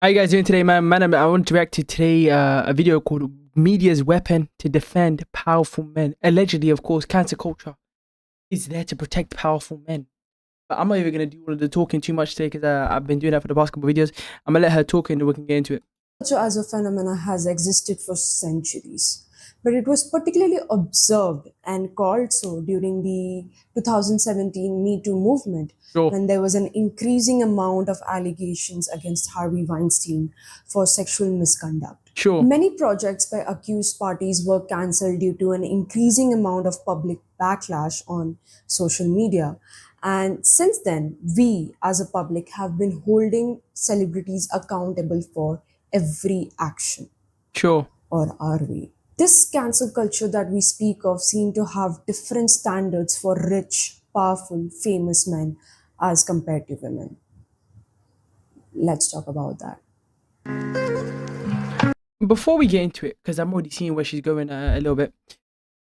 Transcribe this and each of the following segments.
How you guys doing today, man? I want to react to today a video called "Media's Weapon to Defend Powerful Men." Allegedly, of course, cancel culture is there to protect powerful men. But I'm not even gonna do all of the talking too much today because I've been doing that for the past couple of videos. I'm gonna let her talk and then we can get into it. Culture as a phenomena has existed for centuries, but it was particularly observed and called so during the 2017 Me Too movement, Sure, when there was an increasing amount of allegations against Harvey Weinstein for sexual misconduct. sure. Many projects by accused parties were cancelled due to an increasing amount of public backlash on social media. And since then, we as a public have been holding celebrities accountable for every action, Sure. or are we? This cancel culture that we speak of seem to have different standards for rich, powerful, famous men as compared to women. Let's talk about that. Before we get into it, because I'm already seeing where she's going a little bit,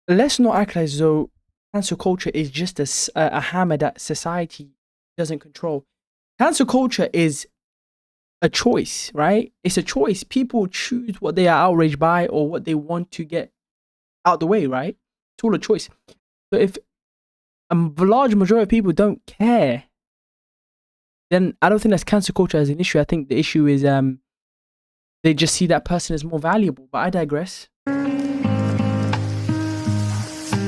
let's not act as though cancel culture is just a hammer that society doesn't control. Cancel culture is a choice, right? It's a choice. People choose what they are outraged by or what they want to get out the way, right? It's all a choice. So if a large majority of people don't care, then I don't think that's cancel culture as an issue. I think the issue is they just see that person as more valuable. But I digress.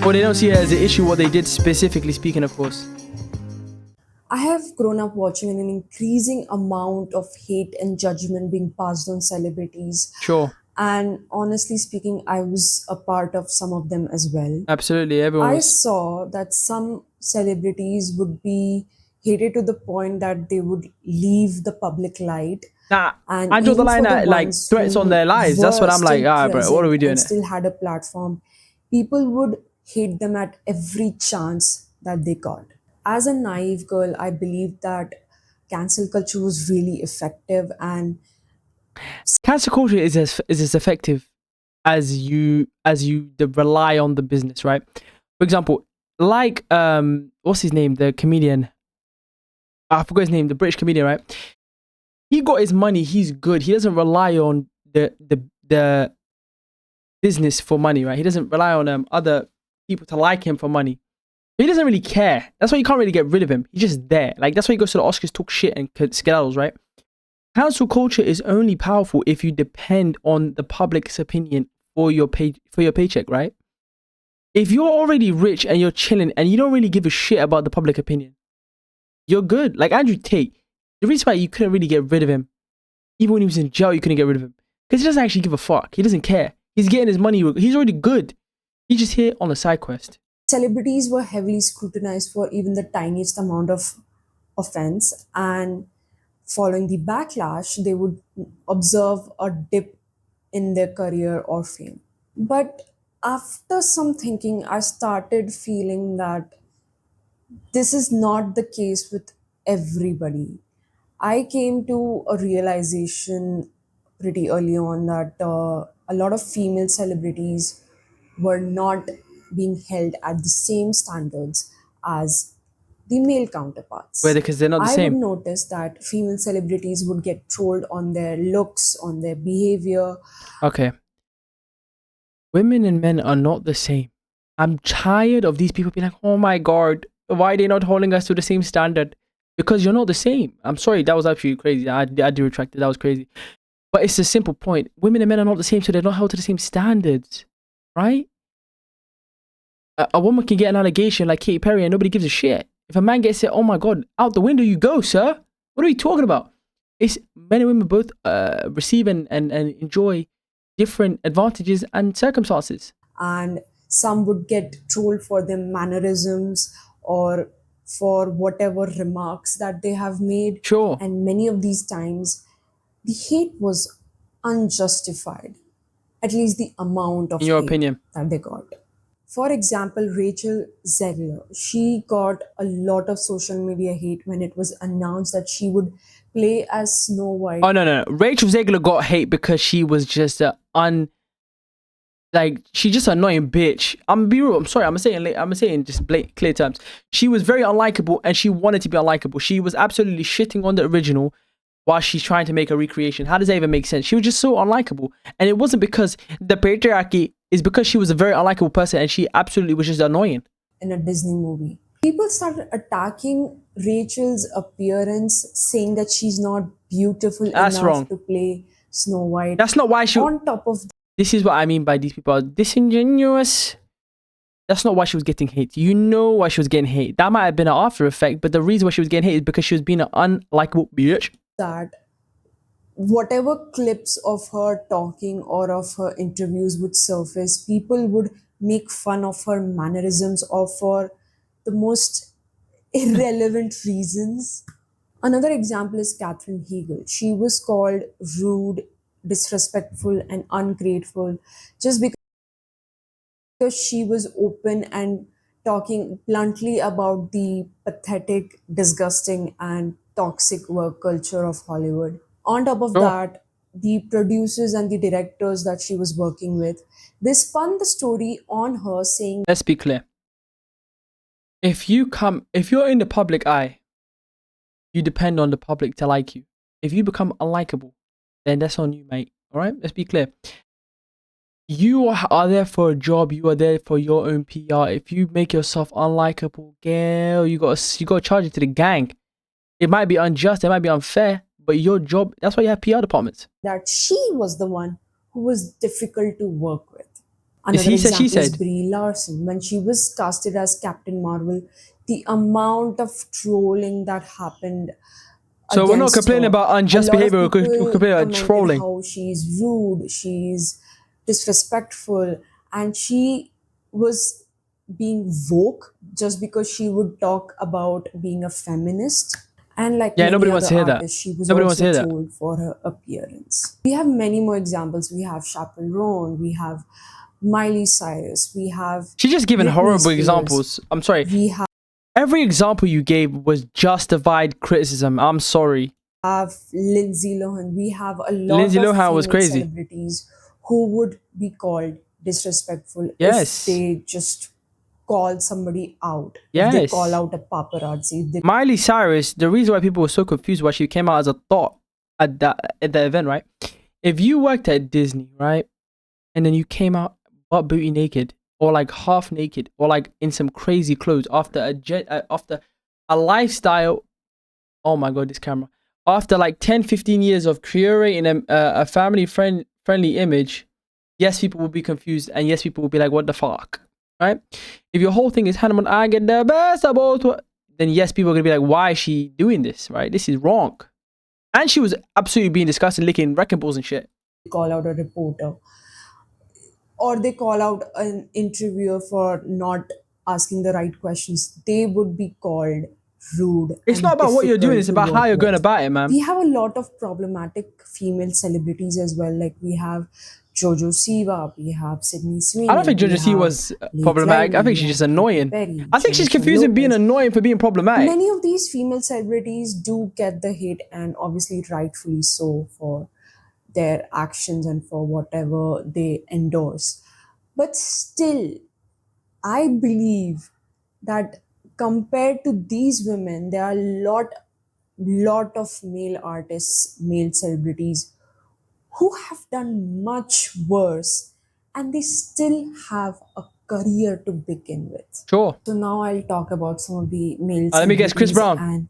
Or they don't see it as an issue what they did specifically speaking, of course. I have grown up watching an increasing amount of hate and judgment being passed on celebrities. Sure. And honestly speaking, I was a part of some of them as well. Absolutely. Everyone I was. saw that some celebrities would be hated to the point that they would leave the public light. Nah, And I draw the even line for the at like ones threats on who their lives. That's what were I'm like, still alright, bro, what are we present doing and it? still had a platform, people would hate them at every chance that they got. As a naive girl, I believed that cancel culture was really effective, and Cancel culture is as effective as you rely on the business, right? For example, like what's his name, the comedian, I forgot his name, the British comedian, right? He got his money, he's good. He doesn't rely on the business for money, right? He doesn't rely on other people to like him for money. He doesn't really care. That's why you can't really get rid of him. He's just there. Like that's why he goes to the Oscars, talk shit and skedaddles, right? Cancel culture is only powerful if you depend on the public's opinion for your paycheck, right? If you're already rich and you're chilling and you don't really give a shit about the public opinion, you're good. Like Andrew Tate, the reason why you couldn't really get rid of him, even when he was in jail, you couldn't get rid of him because he doesn't actually give a fuck. He doesn't care. He's getting his money. He's already good. He's just here on a side quest. celebrities were heavily scrutinized for even the tiniest amount of offense. And following the backlash, they would observe a dip in their career or fame. But after some thinking, I started feeling that this is not the case with everybody. I came to a realization pretty early on that a lot of female celebrities were not being held at the same standards as the male Whether counterparts. because they're not the I would same. notice that female celebrities would get trolled on their looks, on their behavior. Okay. Women and men are not the same. I'm tired of these people being like, oh my God, why are they not holding us to the same standard? Because you're not the same. I'm sorry, that was actually crazy. I do retract it. That was crazy. But it's a simple point. Women and men are not the same, so they're not held to the same standards, right? A woman can get an allegation like Katy Perry and nobody gives a shit. If a man gets it, oh my God, out the window you go, sir. What are we talking about? It's men and women both receive and enjoy different advantages and circumstances. And some would get trolled for their mannerisms or for whatever remarks that they have made. Sure. And many of these times, the hate was unjustified, at least the amount of In your hate opinion. that they got. For example, Rachel Zegler, she got a lot of social media hate when it was announced that she would play as Snow White. Oh no. Rachel Zegler got hate because she was just she's just an annoying bitch. I'm be real. I'm sorry. I'm saying just clear terms. She was very unlikable and she wanted to be unlikable. She was absolutely shitting on the original while she's trying to make a recreation. How does that even make sense? She was just so unlikable. And it wasn't because the patriarchy, is because she was a very unlikable person and she absolutely was just annoying. In a Disney movie. People started attacking Rachel's appearance, saying that she's not beautiful That's enough wrong. to play Snow White. That's not why she... On top of This is what I mean by these people are disingenuous. That's not why she was getting hate. You know why she was getting hate. That might have been an after effect, but the reason why she was getting hate is because she was being an unlikable bitch. that, whatever clips of her talking or of her interviews would surface, people would make fun of her mannerisms or for the most irrelevant reasons. Another example is Catherine Hegel. She was called rude, disrespectful, and ungrateful just because she was open and talking bluntly about the pathetic, disgusting, and toxic work culture of Hollywood. On top of Sure. that, the producers and the directors that she was working with, they spun the story on her saying Let's be clear. If you're in the public eye, you depend on the public to like you. If you become unlikable, then that's on you, mate. All right? Let's be clear. You are there for a job. You are there for your own PR. If you make yourself unlikable, girl, you got to charge it to the gang. It might be unjust. It might be unfair. But your job, that's why you have PR departments. that she was the one who was difficult to work with. It's Another he said, she example is said. Brie Larson. When she was casted as Captain Marvel, the amount of trolling that happened So we're not against complaining her. about unjust A lot of behavior. We're people complaining about commented trolling. how she's rude, she's disrespectful, and she was being woke just because she would talk about being a feminist. And like Yeah, many nobody wants other to hear that. artists, she was Nobody wants to also hear that. trolled for her appearance. We have many more examples. We have Chappell Roan, we have Miley Cyrus, we have She's just given Britney horrible Spears. examples. I'm sorry. We Every example you gave was justified criticism. I'm sorry. have Lindsay Lohan. We have a lot Lindsay of Lohan was female crazy. celebrities who would be called disrespectful Yes. if they just call somebody out. Yes. If they call out a paparazzi. If they Miley Cyrus, the reason why people were so confused why she came out as a thought at the event, right? If you worked at Disney, right, and then you came out butt booty naked or like half naked or like in some crazy clothes after a lifestyle, oh my god, this camera, after like 10-15 years of curating a family friendly image, yes, people will be confused and yes, people will be like, what the fuck, right? If your whole thing is Hannah, I get the best of both, then yes, people are gonna be like, why is she doing this, right? This is wrong. And she was absolutely being disgusting, licking wrecking balls and shit. call out a reporter or they call out an interviewer for not asking the right questions, they would be called rude. It's and not about what you're doing, it's difficult about to how work you're going with. about it, man. We have a lot of problematic female celebrities as well. Like we have Jojo Siwa, we have Sydney Sweeney. I don't think we Jojo C have was Lee problematic. I Lively, think we she's just have Katy annoying. Perry, I think she's Jennifer confusing being Lopez. annoying for being problematic. Many of these female celebrities do get the hate, and obviously rightfully so, for their actions and for whatever they endorse. But still, I believe that compared to these women, there are lot of male artists, male celebrities who have done much worse and they still have a career to begin with. Sure. So now I'll talk about some of the male Let me guess, Chris celebrities Brown. and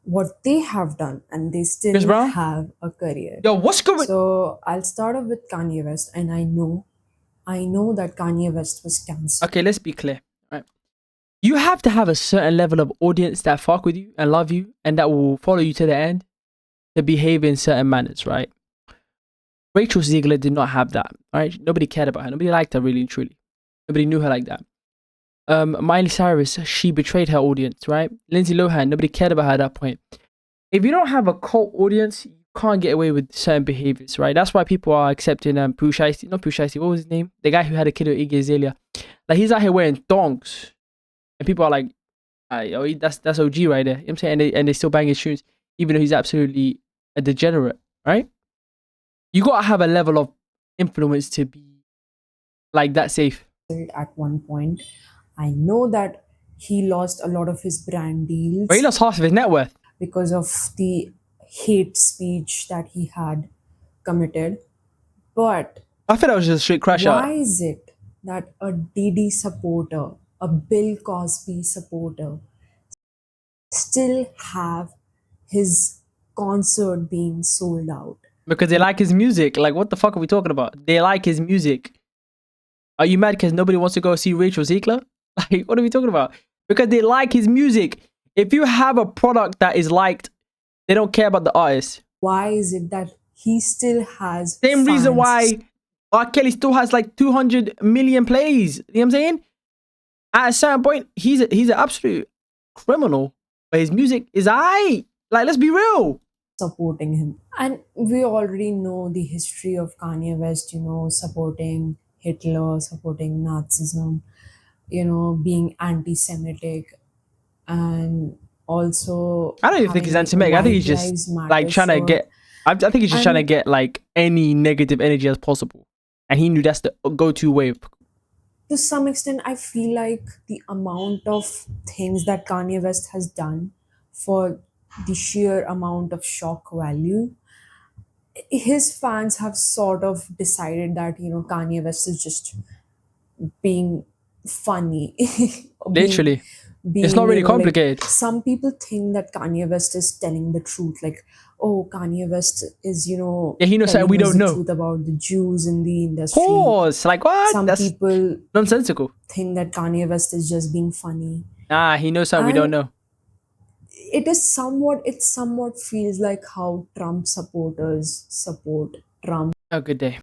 what they have done and they Chris still Brown? have a career. Yo, what's going? So I'll start off with Kanye West, and I know that Kanye West was cancelled. Okay, let's be clear. Right. You have to have a certain level of audience that fuck with you and love you and that will follow you to the end to behave in certain manners, right? Rachel Ziegler did not have that, right? Nobody cared about her. Nobody liked her really and truly. Nobody knew her like that. Miley Cyrus, she betrayed her audience, right? Lindsay Lohan, nobody cared about her at that point. If you don't have a cult audience, you can't get away with certain behaviors, right? That's why people are accepting Pooh Shiesty, not Pooh Shiesty, what was his name? The guy who had a kid with Iggy Azalea. Like, he's out here wearing thongs. And people are like, oh, that's OG right there. You know what I'm saying? And they still bang his tunes, even though he's absolutely a degenerate, right? You gotta have a level of influence to be like that safe. At one point, I know that he lost a lot of his brand deals But he lost half of his net worth. because of the hate speech that he had committed. But I thought that was just a straight crash why out. is it that a Diddy supporter, a Bill Cosby supporter, still have his concert being sold out? Because they like his music. Like, what the fuck are we talking about? They like his music. Are you mad because nobody wants to go see Rachel Ziegler? Like, what are we talking about? Because they like his music. If you have a product that is liked, they don't care about the artist. Why is it that he still has Same reason fans? why R. Kelly still has like 200 million plays. You know what I'm saying? At a certain point, he's an absolute criminal. But his music is aight. Like, let's be real. Supporting him. And we already know the history of Kanye West, supporting Hitler, supporting Nazism, being anti Semitic, and also I don't even think having he's like a anti-Meg. I think he's White just Lives like Matter trying to shirt. get. I think he's just trying to And get like any negative energy as possible, and he knew that's the go-to way. to some extent, I feel like the amount of things that Kanye West has done for the sheer amount of shock value, his fans have sort of decided that Kanye West is just being funny or being Literally, it's being not really like complicated. some people think that Kanye West is telling the truth, like, oh, Kanye West is Yeah, he knows something telling we us don't the know. truth about the Jews in the industry. Pause. Like what? Some That's people nonsensical. think that Kanye West is just being funny. Nah, he knows something we don't And know. it somewhat feels like how Trump supporters support Trump. Have a good day.